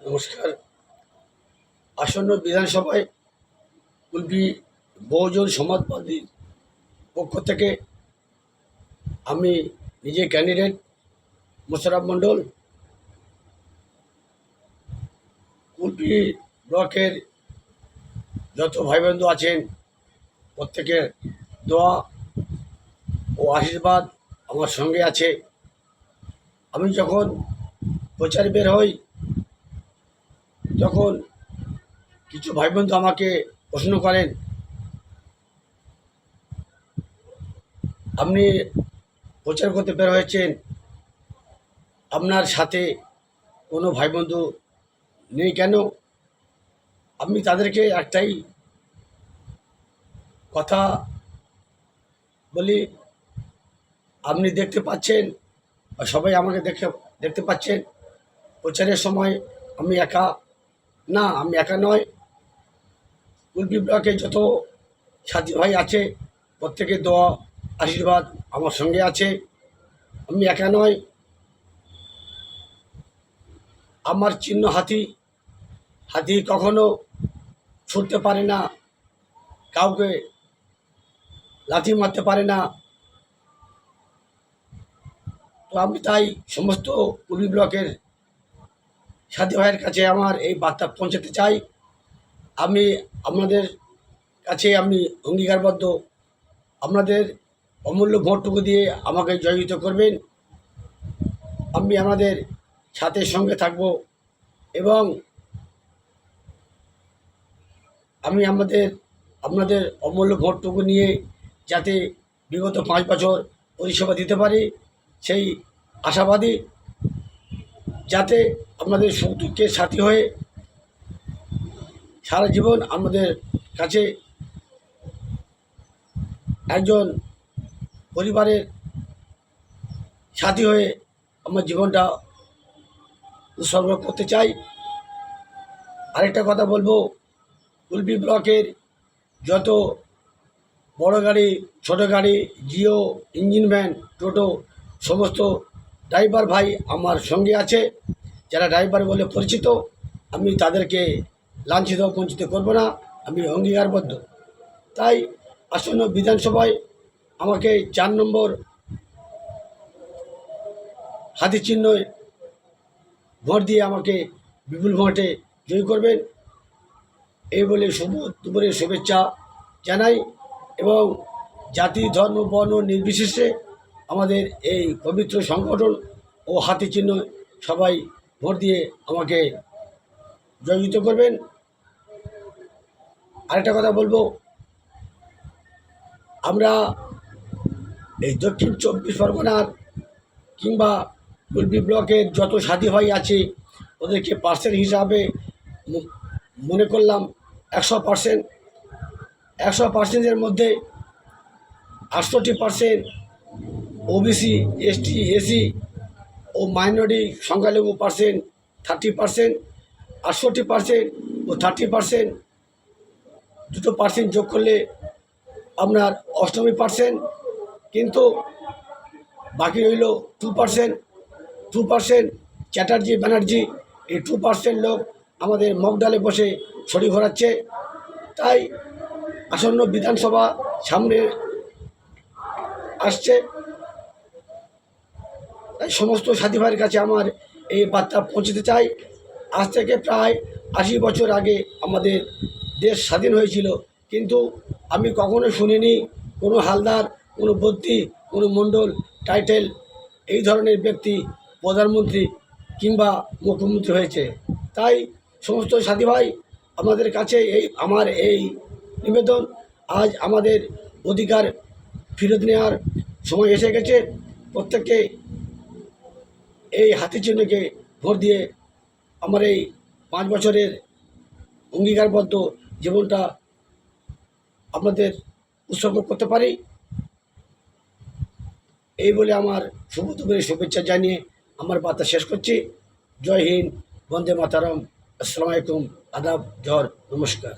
নমস্কার। আসন্ন বিধানসভায় কুলপি বহুজন সমাজবাদীর পক্ষ থেকে আমি নিজে ক্যান্ডিডেট মোশাররফ মণ্ডল। কুলপি ব্লকের যত ভাইবন্ধু আছেন প্রত্যেকের দোয়া ও আশীর্বাদ আমার সঙ্গে আছে। আমি যখন প্রচারে বের হই তখন কিছু ভাইবন্ধু আমাকে প্রশ্ন করেন, আপনি প্রচার করতে বের হয়েছেন, আপনার সাথে কোনো ভাইবন্ধু নেই কেন? আমি তাদেরকে একটাই কথা বলি, আপনি দেখতে পাচ্ছেন বা সবাই আমাকে দেখতে পাচ্ছেন, প্রচারের সময় আমি একা না, আমি একা নয়। কুলপি ব্লকে যত সাথী ভাই আছে প্রত্যেকের দোয়া আশীর্বাদ আমার সঙ্গে আছে। আমি একা নয়, আমার চিহ্ন হাতি। হাতি কখনো ছুটতে পারে না, কাউকে লাথি মারতে পারে না। তো আমি তাই সমস্ত কুলপি ব্লকের সাথী ভাইয়ের কাছে আমার এই বার্তা পৌঁছাতে চাই। আমি আপনাদের কাছে আমি অঙ্গীকারবদ্ধ, আপনাদের অমূল্য ভোটটুকু দিয়ে আমাকে জয়যুক্ত করবেন। আমি আমাদের সাথে সঙ্গে থাকব এবং আমি আপনাদের অমূল্য ভোটটুকু নিয়ে যাতে বিগত 5 বছর পরিষেবা দিতে পারি সেই আশাবাদী, যাতে আপনাদের সুখ দুঃখের সাথী হয়ে সারা জীবন আমাদের কাছে একজন পরিবারের সাথী হয়ে আমার জীবনটা উৎসর্গ করতে চাই। আরেকটা কথা বলবো, কুলপি ব্লকের যত বড় গাড়ি, ছোট গাড়ি, জিও, ইঞ্জিন ভ্যান, টোটো, সমস্ত ড্রাইভার ভাই আমার সঙ্গে আছে। যারা ড্রাইভার বলে পরিচিত, আমি তাদেরকে লাঞ্ছিত বঞ্চিত করব না, আমি অঙ্গীকারবদ্ধ। তাই আসন্ন বিধানসভায় আমাকে 4 নম্বর হাতি চিহ্ন ভোট দিয়ে আমাকে বিপুল ভোটে জয়ী করবেন এই বলে শুভ দুপুরের শুভেচ্ছা জানাই। এবং জাতি ধর্ম বর্ণ নির্বিশেষে আমাদের এই পবিত্র সংগঠন ও হাতি চিহ্ন সবাই ভোট দিয়ে আমাকে জয়যুক্ত করবেন। আরেকটা কথা বলবো, আমরা এই দক্ষিণ 24 পরগনার কিংবা কুলপি ব্লকের যত সাথী ভাই আছে ওদেরকে পার্সেন্ট হিসাবে মনে করলাম 100%। 100%-এর মধ্যে 68% ওবিসি, এসটি, এসি ও মাইনরিটি সংখ্যালঘু পার্সেন্ট 30%। 68% ও 30% দুটো পার্সেন্ট যোগ করলে আপনার 88%। কিন্তু বাকি রইল 2%। 2% চ্যাটার্জি ব্যানার্জি, এই 2% লোক আমাদের মগডালে বসে ছড়ি ঘোরাচ্ছে। তাই আসন্ন বিধানসভা সামনে আসছে, তাই সমস্ত সাথী ভাইয়ের কাছে আমার এই বার্তা পৌঁছতে চাই। আজ থেকে প্রায় 80 বছর আগে আমাদের দেশ স্বাধীন হয়েছিল, কিন্তু আমি কখনো শুনিনি কোনো হালদার, কোনো বদ্যি, কোনো মণ্ডল টাইটেল এই ধরনের ব্যক্তি প্রধানমন্ত্রী কিংবা মুখ্যমন্ত্রী হয়েছে। তাই সমস্ত সাথী ভাই আমাদের কাছে আমার এই নিবেদন, আজ আমাদের অধিকার ফেরত নেওয়ার সময় এসে গেছে। প্রত্যেককে এই হাতি চিহ্নকে ভোট দিয়ে আমার এই 5 বছরের অঙ্গীকারবদ্ধ জীবনটা আপনাদের উৎসর্গ করতে পারি এই বলে আমার শুভ দুপুরের শুভেচ্ছা জানিয়ে আমার বার্তা শেষ করছি। জয় হিন্দ, বন্দে মাতারম, আসসালামু আলাইকুম, আদাব, জহর, নমস্কার।